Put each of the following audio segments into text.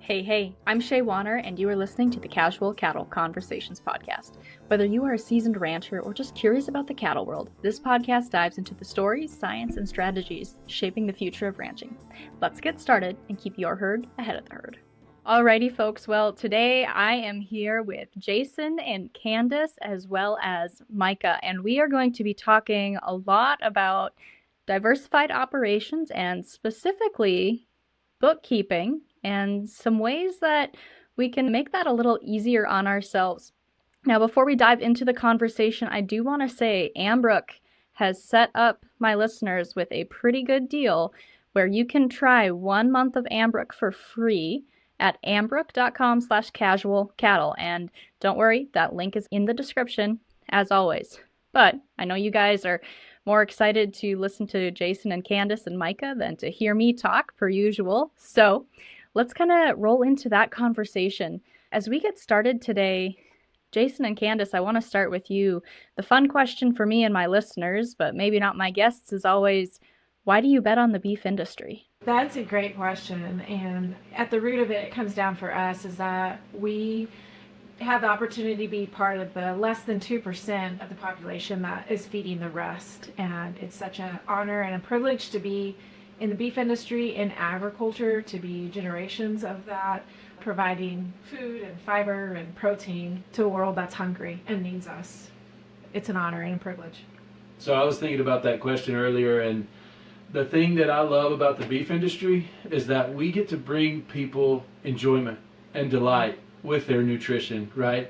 Hey, I'm Shaye Wanner, and you are listening to the Casual Cattle Conversations podcast. Whether you are a seasoned rancher or just curious about the cattle world, this podcast dives into the stories, science, and strategies shaping the future of ranching. Let's get started and keep your herd ahead of the herd. Alrighty, folks. Well, today I am here with Jason and Candice as well as Maika, and we are going to be talking a lot about diversified operations and specifically bookkeeping and some ways that we can make that a little easier on ourselves. Now, before we dive into the conversation, I do want to say Ambrook has set up my listeners with a pretty good deal where you can try 1 month of Ambrook for free at ambrook.com/casualcattle. And don't worry, that link is in the description as always. But I know you guys are more excited to listen to Jason and Candice and Maika than to hear me talk per usual. So let's kind of roll into that conversation. As we get started today, Jason and Candice, I want to start with you. The fun question for me and my listeners, but maybe not my guests, is always, why do you bet on the beef industry? That's a great question. And at the root of it, it comes down for us is that we have the opportunity to be part of the less than 2% of the population that is feeding the rest. And it's such an honor and a privilege to be in the beef industry, in agriculture, to be generations of that, providing food and fiber and protein to a world that's hungry and needs us. It's an honor and a privilege. So I was thinking about that question earlier, and the thing that I love about the beef industry is that we get to bring people enjoyment and delight with their nutrition, right?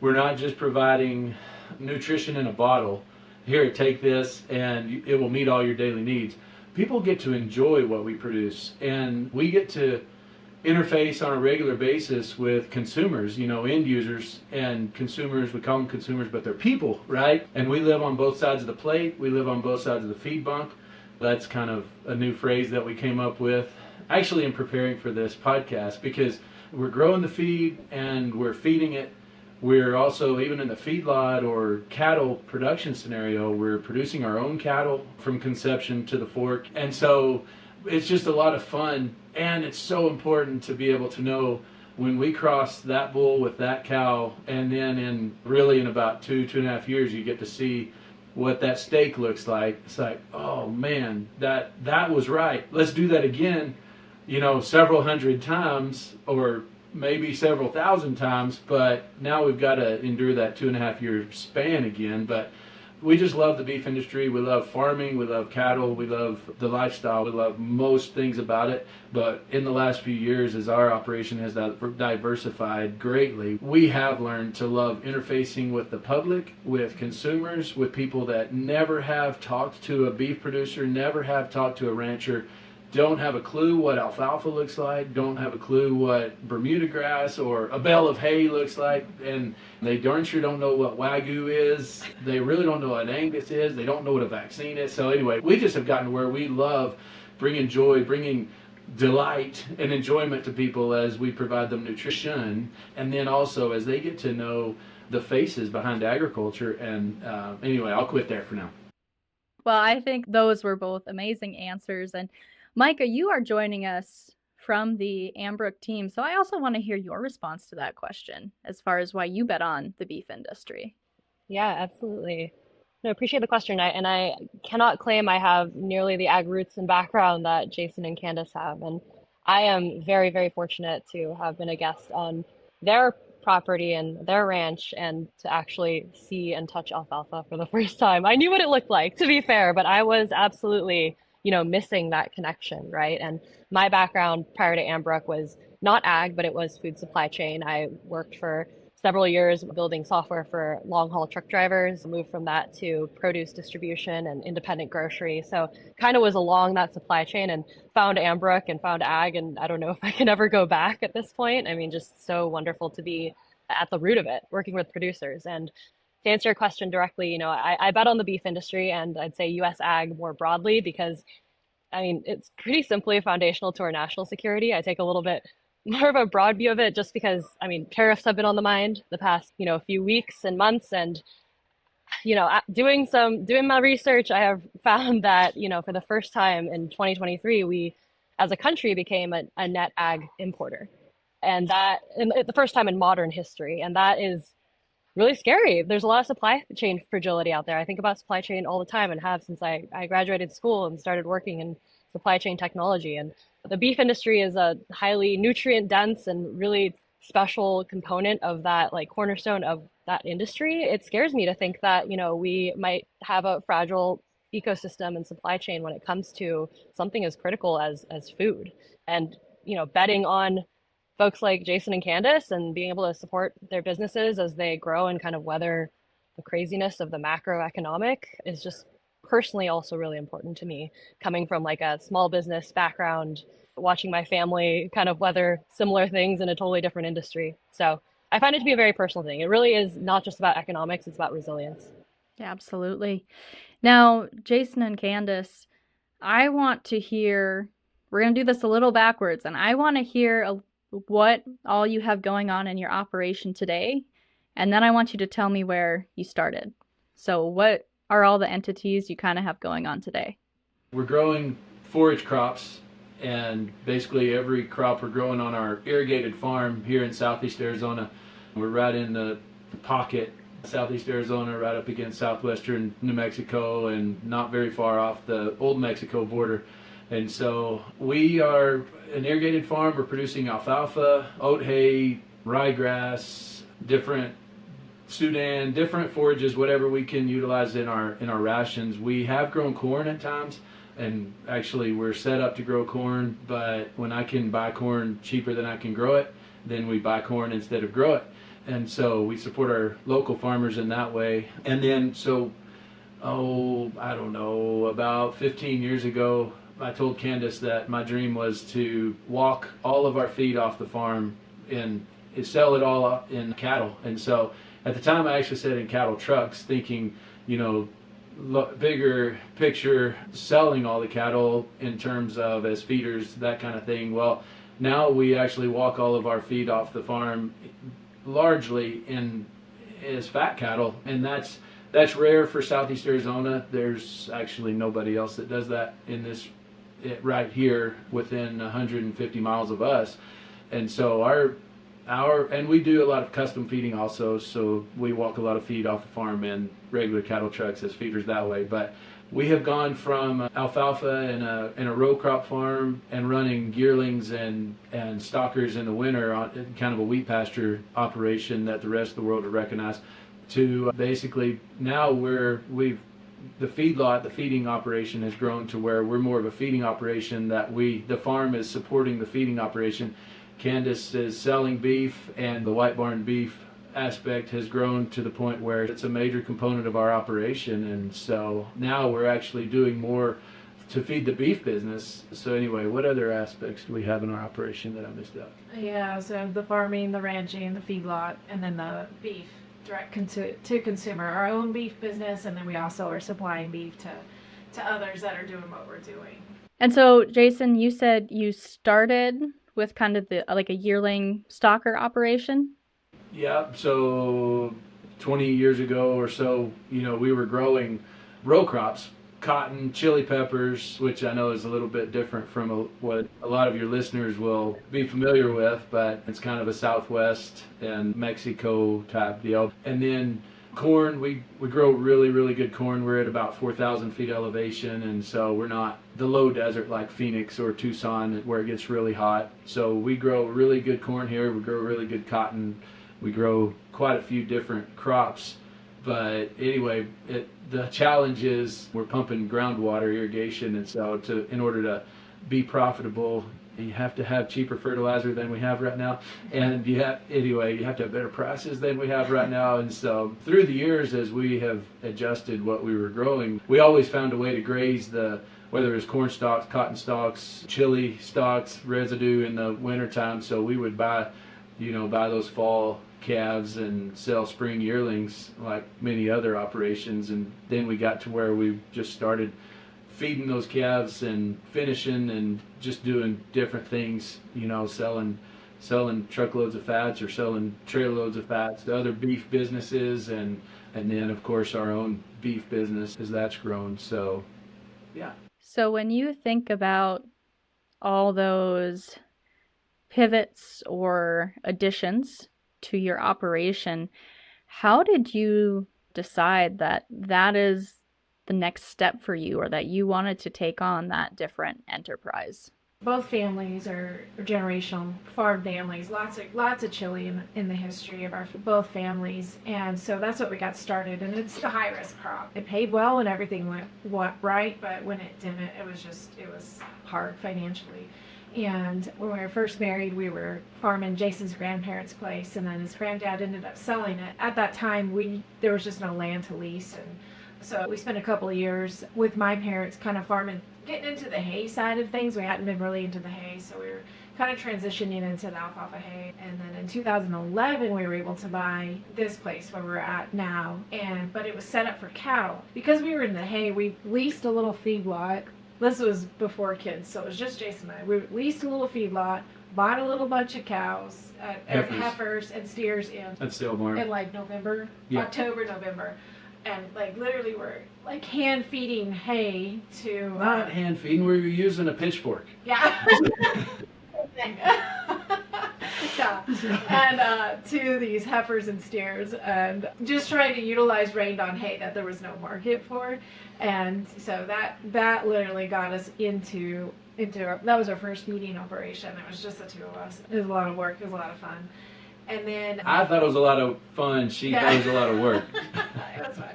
We're not just providing nutrition in a bottle. Here, take this and it will meet all your daily needs. People get to enjoy what we produce, and we get to interface on a regular basis with consumers, end users and consumers. We call them consumers, but they're people, right? And we live on both sides of the plate. We live on both sides of the feed bunk. That's kind of a new phrase that we came up with actually in preparing for this podcast, because we're growing the feed and we're feeding it. We're also, even in the feedlot or cattle production scenario, we're producing our own cattle from conception to the fork. And so it's just a lot of fun. And it's so important to be able to know when we cross that bull with that cow, and then in about 2.5 years, you get to see what that steak looks like. It's like, oh man, that was right. Let's do that again, several hundred times or maybe several thousand times, but now we've got to endure that 2.5 year span again. But we just love the beef industry. We love farming. We love cattle. We love the lifestyle. We love most things about it. But in the last few years, as our operation has diversified greatly, we have learned to love interfacing with the public, with consumers, with people that never have talked to a beef producer, never have talked to a rancher, don't have a clue what alfalfa looks like, don't have a clue what Bermuda grass or a bale of hay looks like, and they darn sure don't know what Wagyu is. They really don't know what Angus is. They don't know what a vaccine is. So anyway, we just have gotten to where we love bringing joy, bringing delight and enjoyment to people as we provide them nutrition, and then also as they get to know the faces behind agriculture. And anyway, I'll quit there for now. Well, I think those were both amazing answers. And Maika, you are joining us from the Ambrook team, so I also want to hear your response to that question as far as why you bet on the beef industry. Yeah, absolutely. No, appreciate the question. I cannot claim I have nearly the ag roots and background that Jason and Candice have, and I am very, very fortunate to have been a guest on their property and their ranch, and to actually see and touch alfalfa for the first time. I knew what it looked like, to be fair, but I was absolutely missing that connection, right? And my background prior to Ambrook was not ag, but it was food supply chain. I worked for several years building software for long haul truck drivers, moved from that to produce distribution and independent grocery. So kind of was along that supply chain and found Ambrook and found ag. And I don't know if I can ever go back at this point. I mean, just so wonderful to be at the root of it, working with producers. And to answer your question directly, I bet on the beef industry, and I'd say U.S. ag more broadly, because it's pretty simply foundational to our national security. I take a little bit more of a broad view of it just because, tariffs have been on the mind the past, few weeks and months. And, doing my research, I have found that, for the first time in 2023, we as a country became a net ag importer. And that, and the first time in modern history. And that is really scary. There's a lot of supply chain fragility out there. I think about supply chain all the time and have since I graduated school and started working in supply chain technology. And the beef industry is a highly nutrient dense and really special component of that, like cornerstone of that industry. It scares me to think that, we might have a fragile ecosystem and supply chain when it comes to something as critical as food. And, betting on folks like Jason and Candice and being able to support their businesses as they grow and kind of weather the craziness of the macroeconomic is just personally also really important to me, coming from like a small business background, watching my family kind of weather similar things in a totally different industry. So I find it to be a very personal thing. It really is not just about economics, it's about resilience. Yeah, absolutely. Now, Jason and Candice, I want to hear, we're going to do this a little backwards, and I want to hear what all you have going on in your operation today, and then I want you to tell me where you started. So what are all the entities you kind of have going on today? We're growing forage crops, and basically every crop we're growing on our irrigated farm here in Southeast Arizona. We're right in the pocket, Southeast Arizona, right up against southwestern New Mexico and not very far off the old Mexico border. And so we are an irrigated farm. We're producing alfalfa, oat hay, ryegrass, different Sudan, different forages, whatever we can utilize in our rations. We have grown corn at times, and actually we're set up to grow corn, but when I can buy corn cheaper than I can grow it, then we buy corn instead of grow it. And so we support our local farmers in that way. And then I don't know, about 15 years ago, I told Candice that my dream was to walk all of our feed off the farm and sell it all in cattle. And so at the time I actually said in cattle trucks, thinking, bigger picture, selling all the cattle in terms of as feeders, that kind of thing. Well, now we actually walk all of our feed off the farm largely as fat cattle, and that's rare for Southeast Arizona. There's actually nobody else that does that right here within 150 miles of us. And so and we do a lot of custom feeding also, so we walk a lot of feed off the farm in regular cattle trucks as feeders that way. But we have gone from alfalfa in a row crop farm and running yearlings and stockers in the winter on kind of a wheat pasture operation that the rest of the world would recognize, to basically now the feeding operation has grown to where we're more of a feeding operation, that the farm is supporting the feeding operation. Candice is selling beef, and the white barn beef aspect has grown to the point where it's a major component of our operation. And so now we're actually doing more to feed the beef business. So anyway, what other aspects do we have in our operation that I missed out? Yeah, so the farming, the ranching, the feedlot, and then the beef direct to consumer, our own beef business, and then we also are supplying beef to others that are doing what we're doing. And so, Jason, you said you started with kind of like a yearling stocker operation? Yeah, so 20 years ago or so, we were growing row crops, cotton, chili peppers, which I know is a little bit different from what a lot of your listeners will be familiar with, but it's kind of a Southwest and Mexico type deal. And then corn, we grow really, really good corn. We're at about 4,000 feet elevation, and so we're not the low desert like Phoenix or Tucson where it gets really hot. So we grow really good corn here. We grow really good cotton. We grow quite a few different crops. But anyway, the challenge is we're pumping groundwater irrigation, and so in order to be profitable, you have to have cheaper fertilizer than we have right now, and you have to have better prices than we have right now. And so through the years, as we have adjusted what we were growing, we always found a way to graze whether it was corn stalks, cotton stalks, chili stalks, residue in the wintertime. So we would buy those fall calves and sell spring yearlings like many other operations. And then we got to where we just started feeding those calves and finishing and just doing different things, selling truckloads of fats or selling trailer loads of fats to other beef businesses, and then of course our own beef business as that's grown. So yeah. So when you think about all those pivots or additions to your operation, how did you decide that that is the next step for you, or that you wanted to take on that different enterprise? Both families are generational farm families. Lots of chili in the history of our both families, and so that's what we got started. And it's a high risk crop. It paid well and everything went right, but when it didn't, it was hard financially. And when we were first married, we were farming Jason's grandparents' place, and then his granddad ended up selling it. At that time, there was just no land to lease, and so we spent a couple of years with my parents kind of farming, getting into the hay side of things. We hadn't been really into the hay, so we were kind of transitioning into the alfalfa hay. And then in 2011, we were able to buy this place where we're at now. But it was set up for cattle. Because we were in the hay, we leased a little feedlot. This was before kids, so it was just Jason and I. We leased a little feedlot, bought a little bunch of cows, heifers and steers in like November, yeah. October, November. And like literally we're like hand feeding hay to not hand feeding, we were using a pitchfork. Yeah. Yeah. And to these heifers and steers, and just trying to utilize rained on hay that there was no market for. And so that literally got us into that was our first feeding operation. It was just the two of us. It was a lot of work, it was a lot of fun. And then I thought it was a lot of fun. She thought it was a lot of work. It was fun.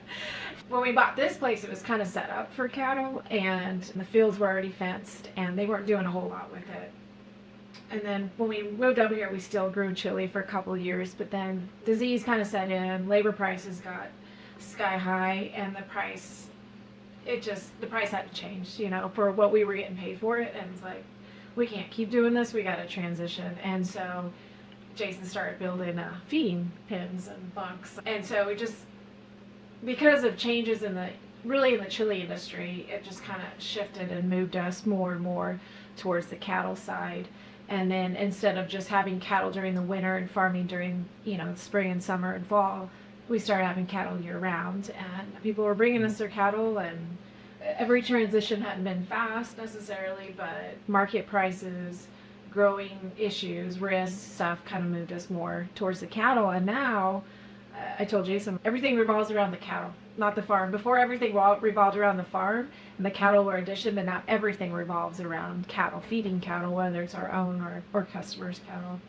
When we bought this place, it was kind of set up for cattle, and the fields were already fenced, and they weren't doing a whole lot with it. And then when we moved over here, we still grew chili for a couple of years, but then disease kind of set in, labor prices got sky high, and the price had to change, for what we were getting paid for it. And it's like, we can't keep doing this, we got to transition. And so Jason started building feeding pens and bunks. And so we just, because of changes in the chili industry, it just kind of shifted and moved us more and more towards the cattle side. And then instead of just having cattle during the winter and farming during, spring and summer and fall, we started having cattle year round. And people were bringing us their cattle, and every transition hadn't been fast necessarily, but market prices, growing issues, risks, stuff kind of moved us more towards the cattle. And now, I told Jason, everything revolves around the cattle, not the farm. Before, everything revolved around the farm, and the cattle were addition, but now everything revolves around cattle, feeding cattle, whether it's our own or customers' cattle.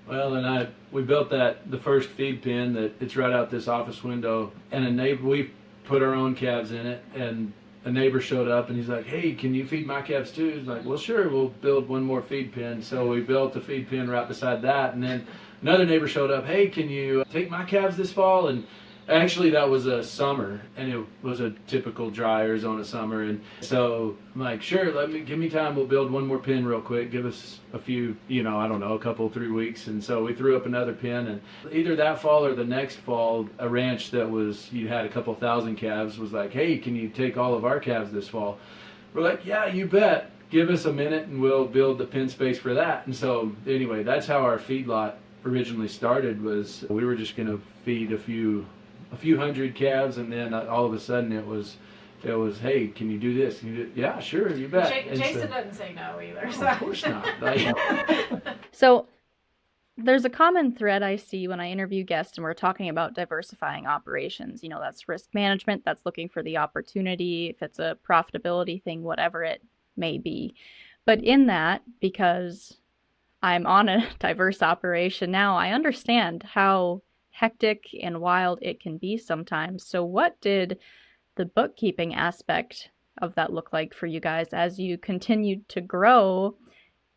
Well, and we built the first feed pen that it's right out this office window, and a neighbor, we put our own calves in it, and a neighbor showed up and he's like, "Hey, can you feed my calves too?" He's like, "Well, sure, we'll build one more feed pen." So we built a feed pen right beside that, and then another neighbor showed up, "Hey, can you take my calves this fall?" And actually that was a summer, and it was a typical dry Arizona summer. And so I'm like, "Sure, give me time, we'll build one more pen real quick, give us a few, I don't know, a couple, 3 weeks." And so we threw up another pen, and either that fall or the next fall, a ranch that you had a couple thousand calves was like, "Hey, can you take all of our calves this fall?" We're like, "Yeah, you bet. Give us a minute and we'll build the pen space for that." And so anyway, that's how our feedlot originally started. Was we were just going to feed a few hundred calves, and then all of a sudden it was, "Hey, can you do this? Can you do?" "Yeah, sure, you bet." Jason doesn't say no either. So. Of course not. So there's a common thread I see when I interview guests and we're talking about diversifying operations. That's risk management, that's looking for the opportunity, if it's a profitability thing, whatever it may be. But in that, because I'm on a diverse operation now, I understand how hectic and wild it can be sometimes. So what did the bookkeeping aspect of that look like for you guys as you continued to grow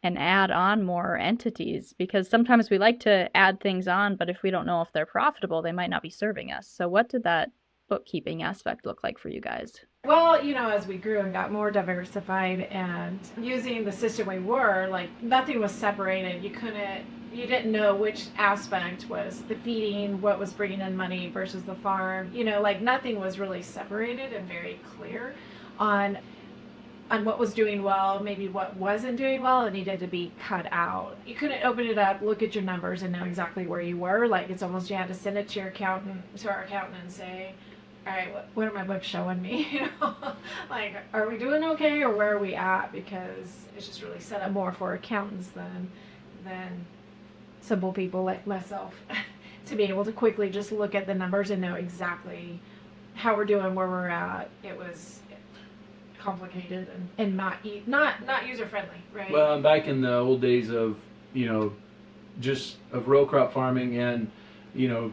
and add on more entities? Because sometimes we like to add things on, but if we don't know if they're profitable, they might not be serving us. So what did that bookkeeping aspect look like for you guys? Well, as we grew and got more diversified and using the system we were, like, nothing was separated. You didn't know which aspect was the feeding, what was bringing in money versus the farm. Like, nothing was really separated and very clear on what was doing well, maybe what wasn't doing well, and needed to be cut out. You couldn't open it up, look at your numbers, and know exactly where you were. Like, it's almost, you had to send it to our accountant, and say, "All right, what are my books showing me?" Like, are we doing okay, or where are we at? Because it's just really set up more for accountants than simple people like myself to be able to quickly just look at the numbers and know exactly how we're doing, where we're at. It was complicated and not user friendly, right? Well, back in the old days of, just of row crop farming and,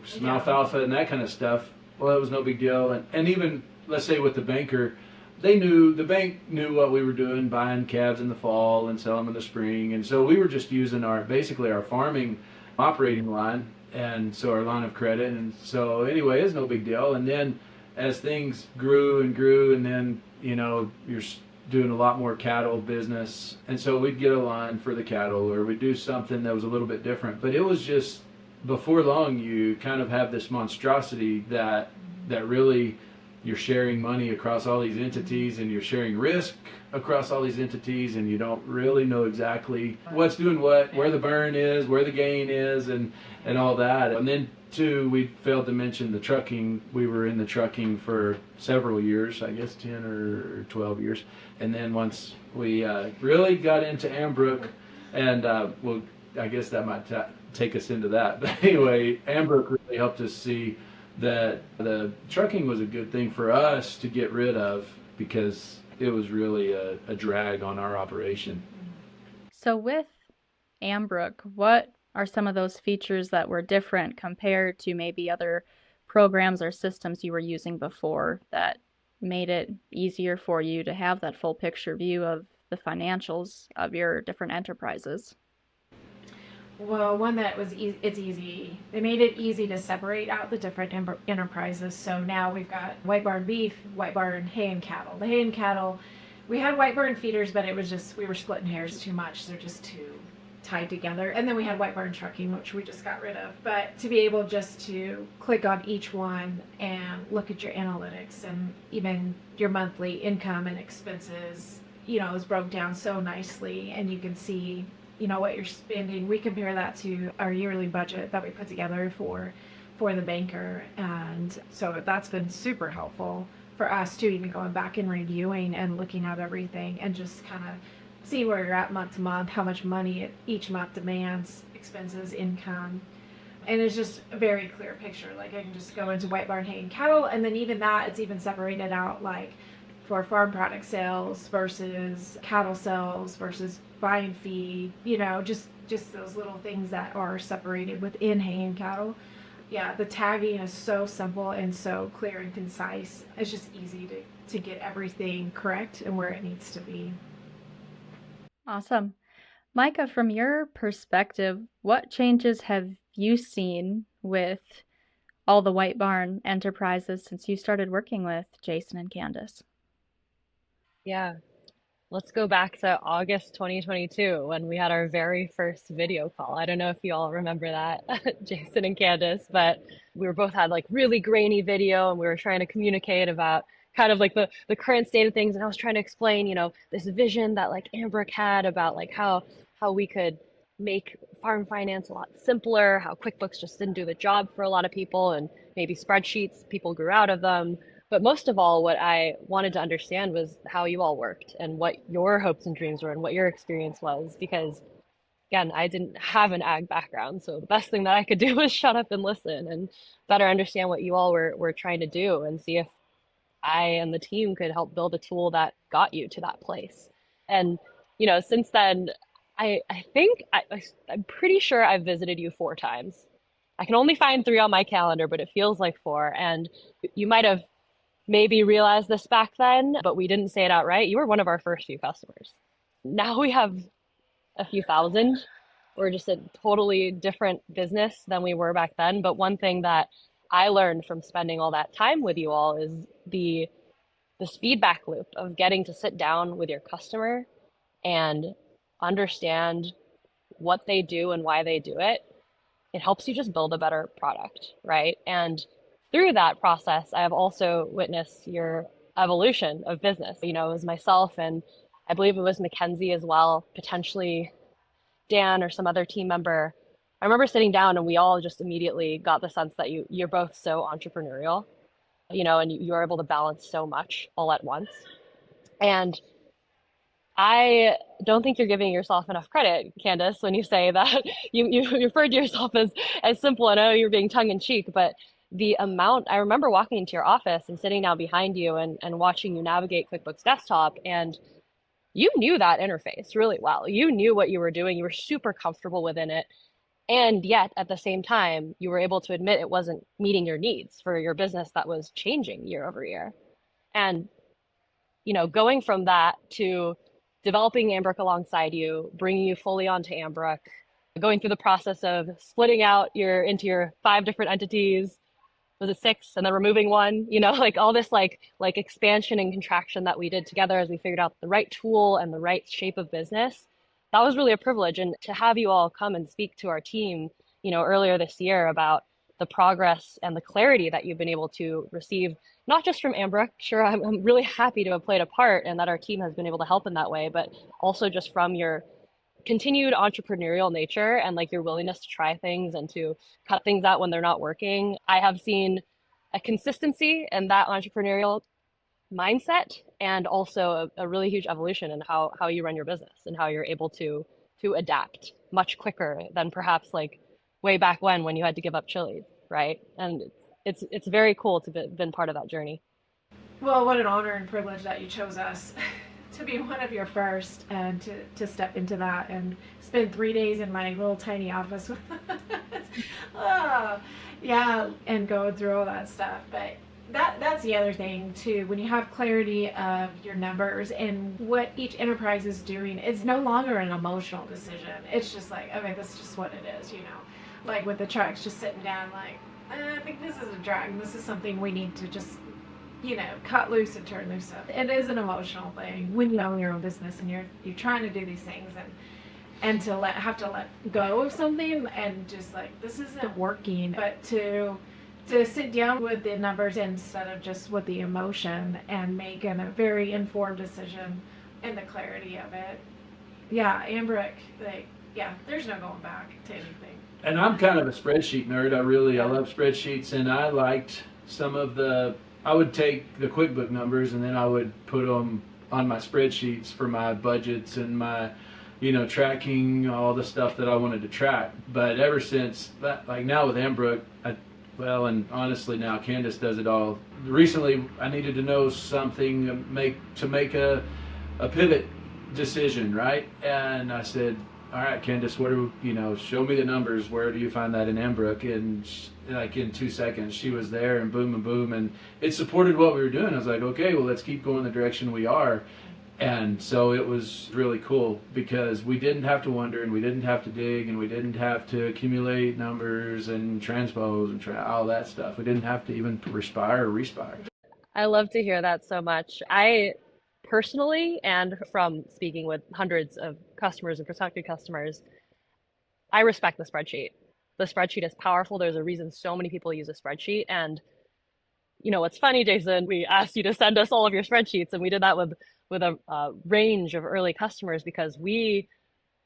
some alfalfa and that kind of stuff, well, it was no big deal. And even, let's say with the banker, the bank knew what we were doing, buying calves in the fall and selling them in the spring. And so we were just using basically our farming operating line, and so our line of credit. And so anyway, it's no big deal. And then as things grew and grew, and then, you're doing a lot more cattle business. And so we'd get a line for the cattle, or we'd do something that was a little bit different. But it was just, before long, you kind of have this monstrosity that really, you're sharing money across all these entities, and you're sharing risk across all these entities, and you don't really know exactly what's doing what, where the burn is, where the gain is, and all that. And then too, we failed to mention the trucking. We were in the trucking for several years, I guess 10 or 12 years. And then once we really got into Ambrook, and well, I guess that might take us into that. But anyway, Ambrook really helped us see that the trucking was a good thing for us to get rid of, because it was really a drag on our operation. So with Ambrook, what are some of those features that were different compared to maybe other programs or systems you were using before that made it easier for you to have that full picture view of the financials of your different enterprises? Well, one that was it's easy. They made it easy to separate out the different enterprises. So now we've got White Barn Beef, White Barn Hay and Cattle. The hay and cattle, we had White Barn Feeders, but it was just, we were splitting hairs too much. They're just too tied together. And then we had White Barn Trucking, which we just got rid of. But to be able just to click on each one and look at your analytics and even your monthly income and expenses, is broke down so nicely, and you can see what you're spending. We compare that to our yearly budget that we put together for the banker. And so that's been super helpful for us too, even going back and reviewing and looking at everything and just kind of see where you're at month to month, how much money each month demands, expenses, income. And it's just a very clear picture. Like, I can just go into White Barn Hay and Cattle, and then even that, it's even separated out, like for farm product sales versus cattle sales versus buying feed, just those little things that are separated within hay and cattle. Yeah, the tagging is so simple and so clear and concise. It's just easy to get everything correct and where it needs to be. Awesome. Maika, from your perspective, what changes have you seen with all the White Barn enterprises since you started working with Jason and Candice? Yeah, let's go back to August 2022 when we had our very first video call. I don't know if you all remember that, Jason and Candice, but we were both had like really grainy video, and we were trying to communicate about kind of like the current state of things. And I was trying to explain, this vision that like Ambrook had about like how we could make farm finance a lot simpler, how QuickBooks just didn't do the job for a lot of people, and maybe spreadsheets, people grew out of them. But most of all, what I wanted to understand was how you all worked and what your hopes and dreams were and what your experience was. Because again, I didn't have an ag background. So the best thing that I could do was shut up and listen and better understand what you all were trying to do, and see if I and the team could help build a tool that got you to that place. And, since then, I think I'm pretty sure I've visited you 4 times. I can only find 3 on my calendar, but it feels like 4. And you might have maybe realized this back then, but we didn't say it outright. You were one of our first few customers. Now we have a few thousand. We're just a totally different business than we were back then. But one thing that I learned from spending all that time with you all is this feedback loop of getting to sit down with your customer and understand what they do and why they do it. It helps you just build a better product, right? And through that process, I have also witnessed your evolution of business. It was myself, and I believe it was Mackenzie as well, potentially Dan or some other team member. I remember sitting down, and we all just immediately got the sense that you're both so entrepreneurial, and you are able to balance so much all at once. And I don't think you're giving yourself enough credit, Candice, when you say that you referred to yourself as simple. I know you're being tongue in cheek, but the amount, I remember walking into your office and sitting down behind you and watching you navigate QuickBooks Desktop, and you knew that interface really well. You knew what you were doing. You were super comfortable within it. And yet, at the same time, you were able to admit it wasn't meeting your needs for your business that was changing year over year. And, going from that to developing Ambrook alongside you, bringing you fully onto Ambrook, going through the process of splitting out into your 5 different entities, was it 6, and then removing one, like all this like expansion and contraction that we did together as we figured out the right tool and the right shape of business. That was really a privilege. And to have you all come and speak to our team, earlier this year about the progress and the clarity that you've been able to receive, not just from Ambrook. Sure, I'm really happy to have played a part and that our team has been able to help in that way, but also just from your continued entrepreneurial nature and like your willingness to try things and to cut things out when they're not working. I have seen a consistency in that entrepreneurial mindset, and also a really huge evolution in how you run your business and how you're able to adapt much quicker than perhaps like way back when you had to give up chili, right? And it's very cool to be been part of that journey. Well, what an honor and privilege that you chose us to be one of your first and to step into that and spend 3 days in my little tiny office with us. Oh, yeah, and going through all that stuff. But that's the other thing too. When you have clarity of your numbers and what each enterprise is doing, it's no longer an emotional decision. It's just like, okay, this is just what it is, Like with the trucks, just sitting down, like, I think this is a drag. This is something we need to just cut loose and turn loose of. It is an emotional thing when you own your own business and you're trying to do these things and to have to let go of something and just like, this isn't working, but to sit down with the numbers instead of just with the emotion and make a very informed decision and the clarity of it. Yeah, Ambrook, there's no going back to anything. And I'm kind of a spreadsheet nerd. I love spreadsheets, and I liked some of I would take the QuickBook numbers and then I would put them on my spreadsheets for my budgets and my, tracking all the stuff that I wanted to track. But ever since that, like now with Ambrook, and honestly now Candice does it all. Recently, I needed to know something to make a pivot decision, right? And I said, all right, Candice, show me the numbers. Where do you find that in Ambrook? And like in 2 seconds, she was there, and boom, and it supported what we were doing. I was like, okay, well, let's keep going the direction we are. And so it was really cool because we didn't have to wonder, and we didn't have to dig, and we didn't have to accumulate numbers and transpose and all that stuff. We didn't have to even respire or respire. I love to hear that so much. I personally, and from speaking with hundreds of customers and prospective customers, I respect the spreadsheet. The spreadsheet is powerful. There's a reason so many people use a spreadsheet. And what's funny, Jason, we asked you to send us all of your spreadsheets, and we did that with a range of early customers because we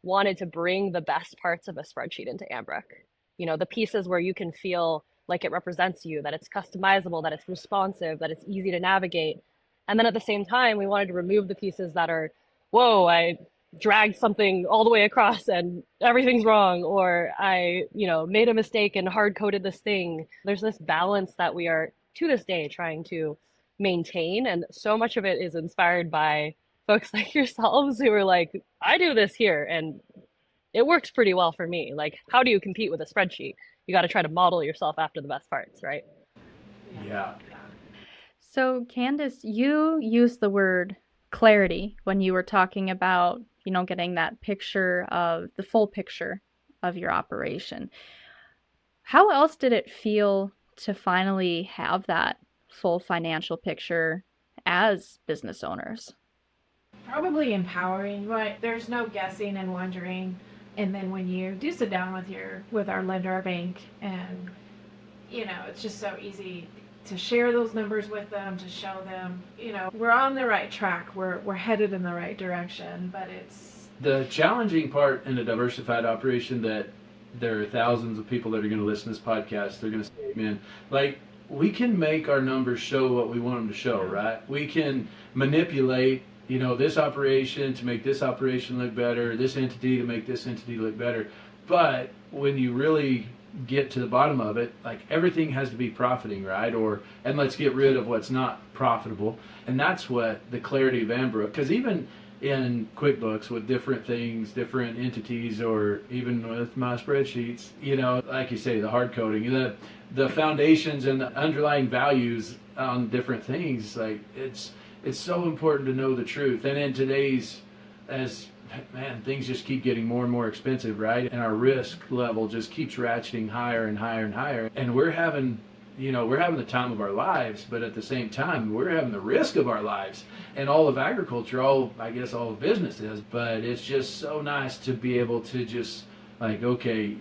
wanted to bring the best parts of a spreadsheet into Ambrook. The pieces where you can feel like it represents you, that it's customizable, that it's responsive, that it's easy to navigate. And then at the same time, we wanted to remove the pieces that are, whoa, I dragged something all the way across and everything's wrong, or I, made a mistake and hard coded this thing. There's this balance that we are to this day trying to maintain. And so much of it is inspired by folks like yourselves who are like, I do this here and it works pretty well for me. Like, how do you compete with a spreadsheet? You got to try to model yourself after the best parts, right? Yeah. So, Candice, you used the word clarity when you were talking about, getting that picture of the full picture of your operation. How else did it feel to finally have that full financial picture as business owners? Probably empowering, right? There's no guessing and wondering. And then when you do sit down with our lender, our bank, and it's just so easy to share those numbers with them, to show them, we're on the right track, we're headed in the right direction. But it's the challenging part in a diversified operation that there are thousands of people that are going to listen to this podcast. They're going to say, man, like, we can make our numbers show what we want them to show, right? We can manipulate this operation to make this operation look better, this entity to make this entity look better. But when you really get to the bottom of it, like everything has to be profiting, right? And let's get rid of what's not profitable. And that's what the clarity of Ambrook, because even in QuickBooks with different things, different entities, or even with my spreadsheets, like you say, the hard coding, the foundations and the underlying values on different things, like it's so important to know the truth. And in today's, things just keep getting more and more expensive, right? And our risk level just keeps ratcheting higher and higher and higher. And we're having the time of our lives, but at the same time, we're having the risk of our lives. And all of agriculture, all of business is, but it's just so nice to be able to just like, okay,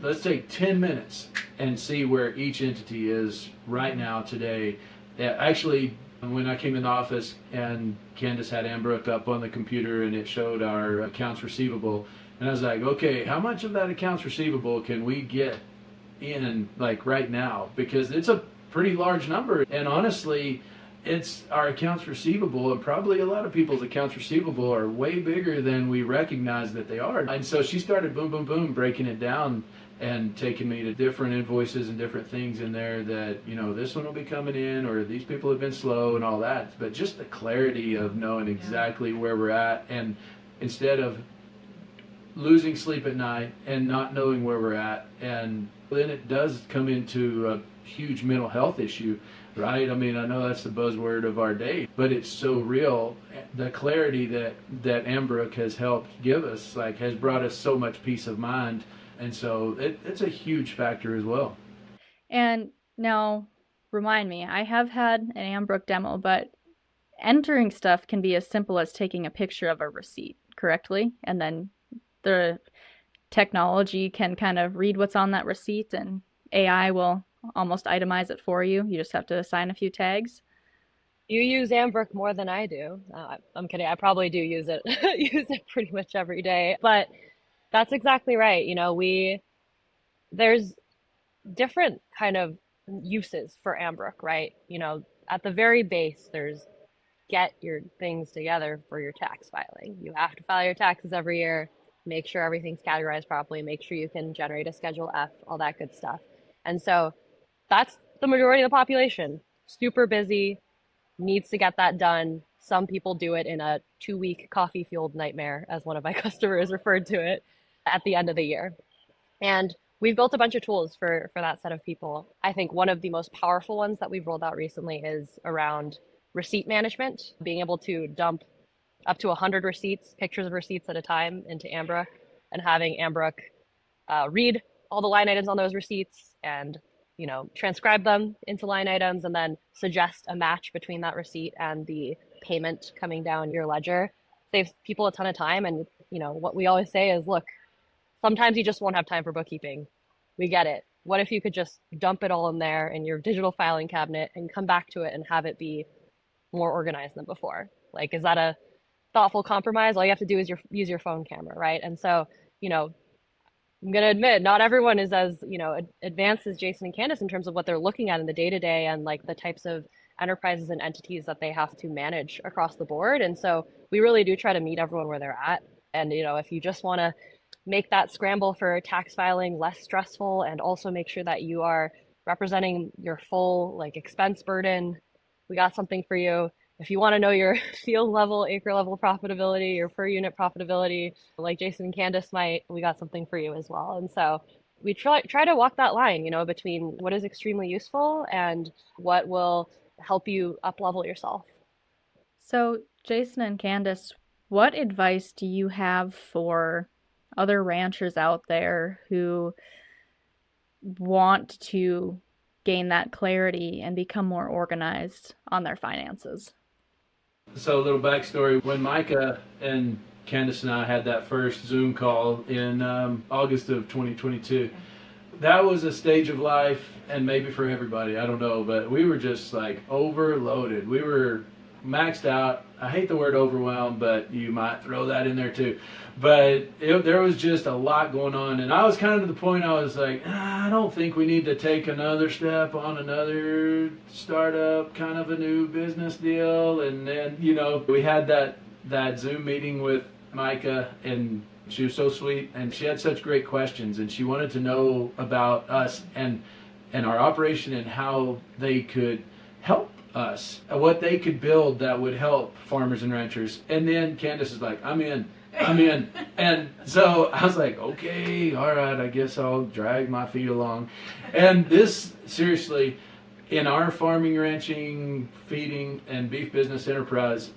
let's take 10 minutes and see where each entity is right now today. Actually, when I came in the office and Candice had Ambrook up on the computer and it showed our accounts receivable, and I was like, okay, how much of that accounts receivable can we get in like right now? Because it's a pretty large number, and honestly, it's our accounts receivable, and probably a lot of people's accounts receivable are way bigger than we recognize that they are. And so she started boom, boom, boom, breaking it down and taking me to different invoices and different things in there that, this one will be coming in, or these people have been slow and all that. But just the clarity of knowing exactly where we're at, and instead of losing sleep at night and not knowing where we're at, and then it does come into a huge mental health issue, right? I mean, I know that's the buzzword of our day, but it's so real. The clarity that Ambrook has helped give us, like, has brought us so much peace of mind. And so it's a huge factor as well. And now, remind me, I have had an Ambrook demo, but entering stuff can be as simple as taking a picture of a receipt correctly, and then the technology can kind of read what's on that receipt, and AI will almost itemize it for you. You just have to assign a few tags. You use Ambrook more than I do. I'm kidding. I probably do use it use it pretty much every day. But that's exactly right. There's different kind of uses for Ambrook, right? At the very base, there's get your things together for your tax filing. You have to file your taxes every year, make sure everything's categorized properly, make sure you can generate a Schedule F, all that good stuff. And so that's the majority of the population. Super busy, needs to get that done. Some people do it in a 2-week coffee-fueled nightmare, as one of my customers referred to it, at the end of the year. And we've built a bunch of tools for that set of people. I think one of the most powerful ones that we've rolled out recently is around receipt management, being able to dump up to 100 receipts, pictures of receipts at a time, into Ambrook, and having Ambrook read all the line items on those receipts and transcribe them into line items, and then suggest a match between that receipt and the payment coming down your ledger. Saves people a ton of time. And what we always say is, look, sometimes you just won't have time for bookkeeping. We get it. What if you could just dump it all in there in your digital filing cabinet and come back to it and have it be more organized than before? Like, is that a thoughtful compromise? All you have to do is use your phone camera, right? And so, I'm going to admit, not everyone is as, advanced as Jason and Candice in terms of what they're looking at in the day-to-day and like the types of enterprises and entities that they have to manage across the board. And so we really do try to meet everyone where they're at. And, if you just want to make that scramble for tax filing less stressful and also make sure that you are representing your full like expense burden, we got something for you. If you want to know your field level, acre level profitability, your per unit profitability, like Jason and Candice might, we got something for you as well. And so we try to walk that line, between what is extremely useful and what will help you up level yourself. So, Jason and Candice, what advice do you have for other ranchers out there who want to gain that clarity and become more organized on their finances? So a little backstory, when Maika and Candice and I had that first Zoom call in August of 2022, that was a stage of life, and maybe for everybody, I don't know, but we were just like overloaded. We were maxed out. I hate the word overwhelmed, but you might throw that in there too. But there was just a lot going on, and I was kind of to the point I was like, I don't think we need to take another step on another startup, kind of a new business deal. And then, we had that Zoom meeting with Maika, and she was so sweet, and she had such great questions, and she wanted to know about us and our operation and how they could help us, what they could build that would help farmers and ranchers. And then Candice is like, I'm in. And so I was like, okay, all right, I guess I'll drag my feet along. And this, seriously, in our farming, ranching, feeding, and beef business enterprise,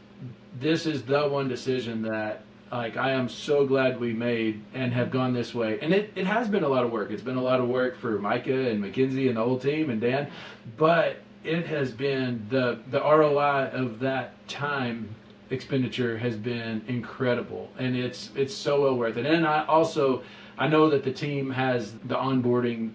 this is the one decision that, like, I am so glad we made and have gone this way. And it has been a lot of work. It's been a lot of work for Maika and Mackenzie and the whole team and Dan, but it has been the ROI of that time expenditure has been incredible, and it's so well worth it. And I know that the team has the onboarding,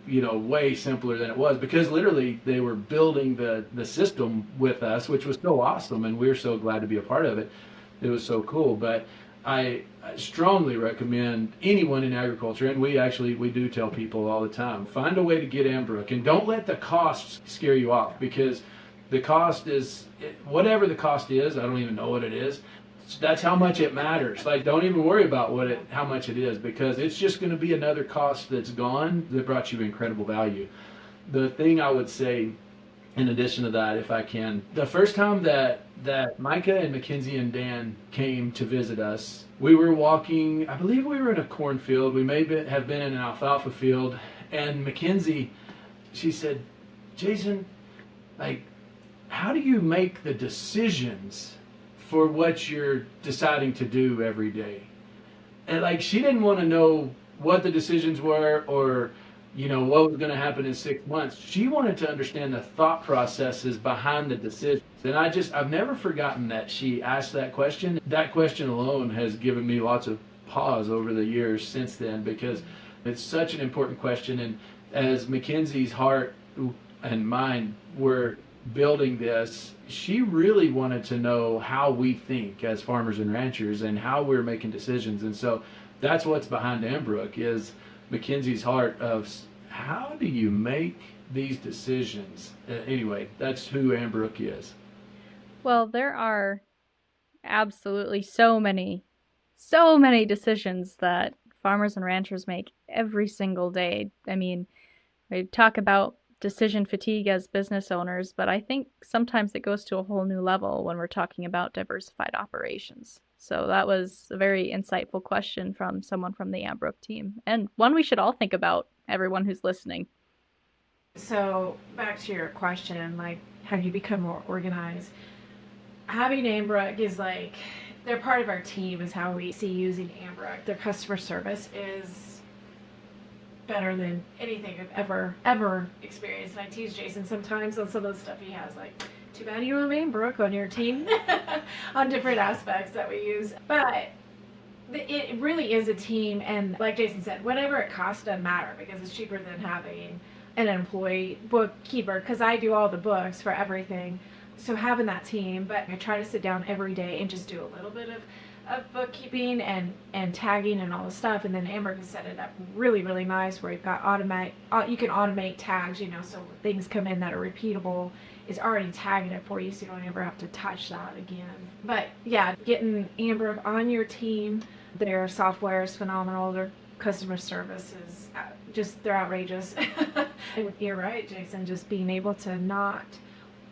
way simpler than it was, because literally they were building the system with us, which was so awesome, and we're so glad to be a part of it. It was so cool. But I strongly recommend anyone in agriculture, and we do tell people all the time, find a way to get Ambrook, and don't let the costs scare you off, because the cost is, whatever the cost is, I don't even know what it is. That's how much it matters. Like, don't even worry about how much it is, because it's just going to be another cost that's gone that brought you incredible value. The thing I would say, in addition to that, if I can, the first time that Maika and Mackenzie and Dan came to visit us, we were walking, I believe we were in a cornfield. We may have been in an alfalfa field. And Mackenzie, she said, Jason, like, how do you make the decisions for what you're deciding to do every day? And like, she didn't want to know what the decisions were, or what was going to happen in 6 months. She wanted to understand the thought processes behind the decisions. And I've never forgotten that she asked that question. That question alone has given me lots of pause over the years since then, because it's such an important question. And as Mackenzie's heart and mind were building this, she really wanted to know how we think as farmers and ranchers and how we're making decisions. And so that's what's behind Ambrook, is Mackenzie's heart of how do you make these decisions. Anyway, that's who Ambrook is. Well, there are absolutely so many decisions that farmers and ranchers make every single day. I mean, we talk about decision fatigue as business owners, but I think sometimes it goes to a whole new level when we're talking about diversified operations. So that was a very insightful question from someone from the Ambrook team, and one we should all think about, everyone who's listening. So back to your question, like, how do you become more organized? Having Ambrook is like, they're part of our team, is how we see using Ambrook. Their customer service is better than anything I've ever experienced. And I tease Jason sometimes on some of the stuff he has, like, too bad you have Ambrook on your team on different aspects that we use. But it really is a team, and like Jason said, whatever it costs doesn't matter, because it's cheaper than having an employee bookkeeper, because I do all the books for everything. So having that team, but I try to sit down every day and just do a little bit of bookkeeping and tagging and all the stuff. And then Ambrook has set it up really, really nice, where you've got you can automate tags, so things come in that are repeatable. It's already tagging it for you, so you don't ever have to touch that again. But yeah, getting Ambrook on your team, their software is phenomenal. Their customer service is they're outrageous. You're right, Jason, just being able to not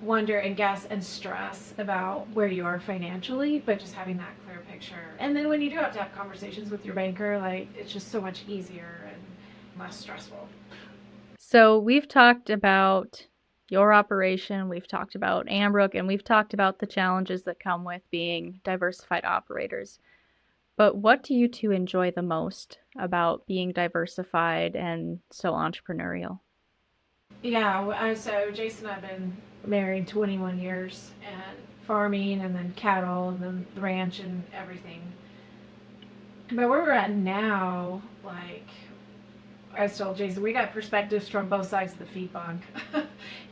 wonder and guess and stress about where you are financially, but just having that clear picture. And then when you do have to have conversations with your banker, like, it's just so much easier and less stressful. So we've talked about your operation, we've talked about Ambrook, and we've talked about the challenges that come with being diversified operators. But what do you two enjoy the most about being diversified and so entrepreneurial? Yeah, so Jason and I have been married 21 years, and farming, and then cattle, and then the ranch and everything. But where we're at now, like I told Jason, we got perspectives from both sides of the feed bunk.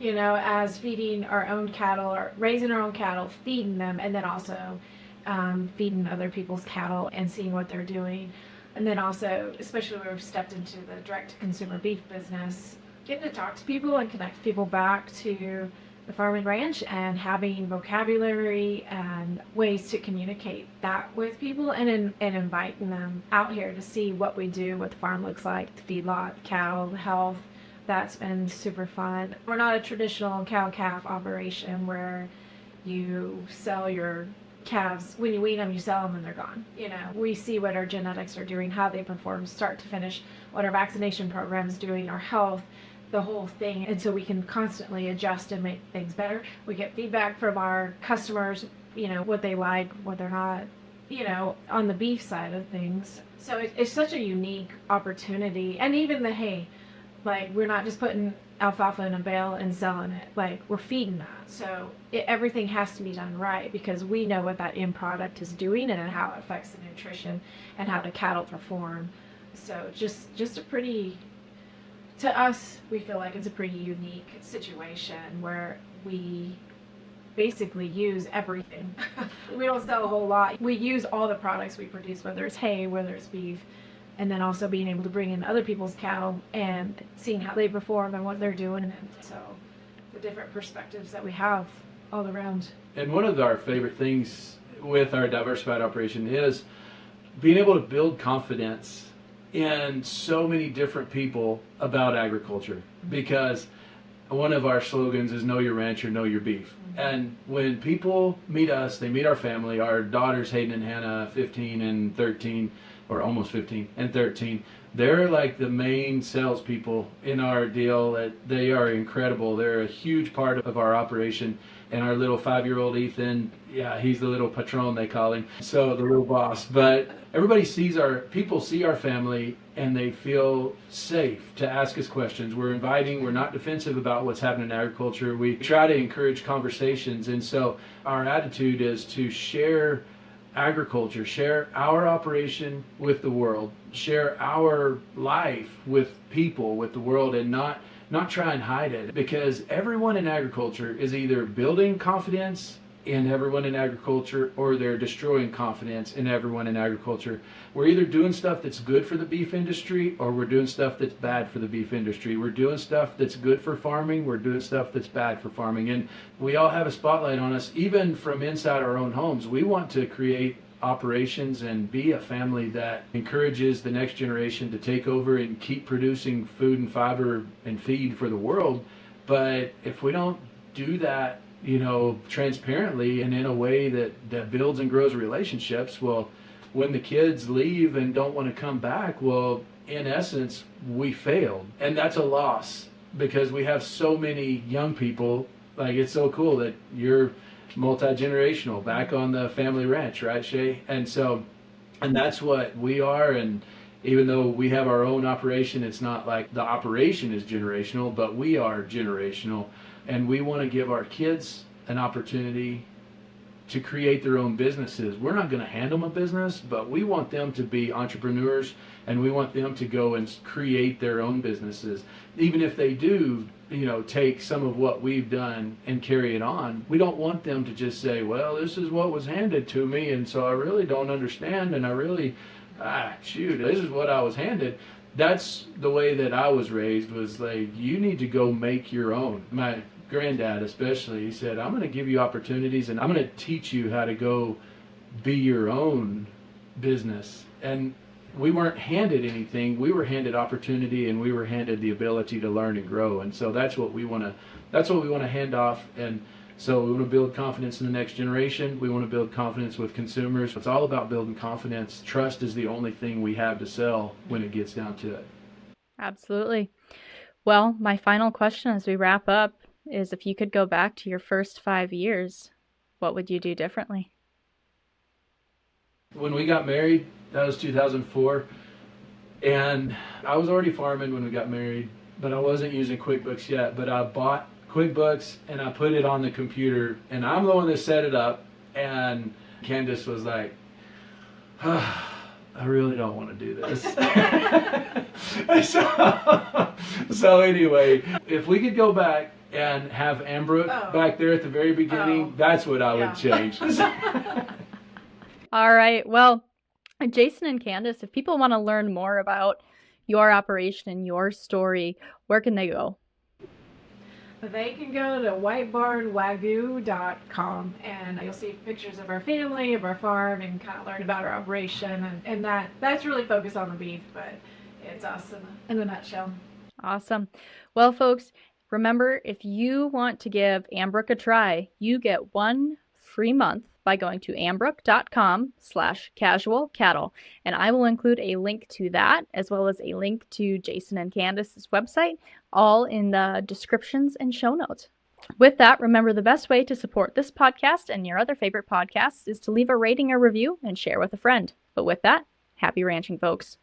as feeding our own cattle or raising our own cattle, feeding them, and then also feeding other people's cattle and seeing what they're doing. And then also, especially when we've stepped into the direct-to-consumer beef business, getting to talk to people and connect people back to the farm and ranch and having vocabulary and ways to communicate that with people and inviting them out here to see what we do, what the farm looks like, the feedlot, cattle, the health. That's been super fun. We're not a traditional cow-calf operation where you sell your calves, when you wean them, you sell them and they're gone. We see what our genetics are doing, how they perform start to finish, what our vaccination program is doing, our health, the whole thing. And so we can constantly adjust and make things better. We get feedback from our customers, what they like, what they're not, on the beef side of things. So it's such a unique opportunity. And even the hay, like, we're not just putting alfalfa in a bale and selling it. Like, we're feeding that. So everything has to be done right because we know what that end product is doing and how it affects the nutrition and how the cattle perform. So just a pretty, to us, we feel like it's a pretty unique situation where we basically use everything. We don't sell a whole lot. We use all the products we produce, whether it's hay, whether it's beef, and then also being able to bring in other people's cattle and seeing how they perform and what they're doing. And so the different perspectives that we have all around. And one of our favorite things with our diversified operation is being able to build confidence in so many different people about agriculture, because one of our slogans is know your rancher, know your beef. And when people meet us, they meet our family, our daughters Hayden and Hannah, 15 and 13, or almost 15 and 13, they're like the main salespeople in our deal. They are incredible. They're a huge part of our operation. And our little 5-year-old Ethan, yeah, he's the little patron, they call him. So the little boss. But people see our family and they feel safe to ask us questions. We're inviting, we're not defensive about what's happening in agriculture. We try to encourage conversations. And so our attitude is to share agriculture, share our operation with the world, share our life with people, with the world, and not try and hide it, because everyone in agriculture is either building confidence in everyone in agriculture or they're destroying confidence in everyone in agriculture. We're either doing stuff that's good for the beef industry or we're doing stuff that's bad for the beef industry. We're doing stuff that's good for farming, we're doing stuff that's bad for farming. And we all have a spotlight on us, even from inside our own homes. We want to create operations and be a family that encourages the next generation to take over and keep producing food and fiber and feed for the world. But if we don't do that, transparently and in a way that builds and grows relationships, well, when the kids leave and don't want to come back, well, in essence, we failed. And that's a loss, because we have so many young people. Like, it's so cool that you're multi-generational back on the family ranch, right, Shaye? And that's what we are. And even though we have our own operation, it's not like the operation is generational, but we are generational. And we want to give our kids an opportunity to create their own businesses. We're not going to hand them a business, but we want them to be entrepreneurs, and we want them to go and create their own businesses. Even if they do, take some of what we've done and carry it on. We don't want them to just say, well, this is what was handed to me, and so I really don't understand, and I really, this is what I was handed. That's the way that I was raised, was like, you need to go make your own. My granddad especially, he said, I'm going to give you opportunities and I'm going to teach you how to go be your own business. And we weren't handed anything. We were handed opportunity, and we were handed the ability to learn and grow. And so that's what we want to hand off. And so we want to build confidence in the next generation. We want to build confidence with consumers. It's all about building confidence. Trust is the only thing we have to sell when it gets down to it. Absolutely. Well, my final question as we wrap up is, if you could go back to your first 5 years, what would you do differently? When we got married, that was 2004, and I was already farming when we got married, but I wasn't using QuickBooks yet. But I bought QuickBooks and I put it on the computer, and I'm the one that set it up. And Candice was like, I really don't want to do this. so anyway, if we could go back and have Ambrook Oh. back there at the very beginning. Oh. That's what I Yeah. would change. All right. Well, Jason and Candice, if people want to learn more about your operation and your story, where can they go? They can go to whitebarnwagyu.com and you'll see pictures of our family, of our farm, and kind of learn about our operation. And that's really focused on the beef, but it's us in a nutshell. Awesome. Well, folks, remember, if you want to give Ambrook a try, you get 1 free month by going to ambrook.com/casual cattle. And I will include a link to that, as well as a link to Jason and Candice's website, all in the descriptions and show notes. With that, remember the best way to support this podcast and your other favorite podcasts is to leave a rating or review and share with a friend. But with that, happy ranching, folks.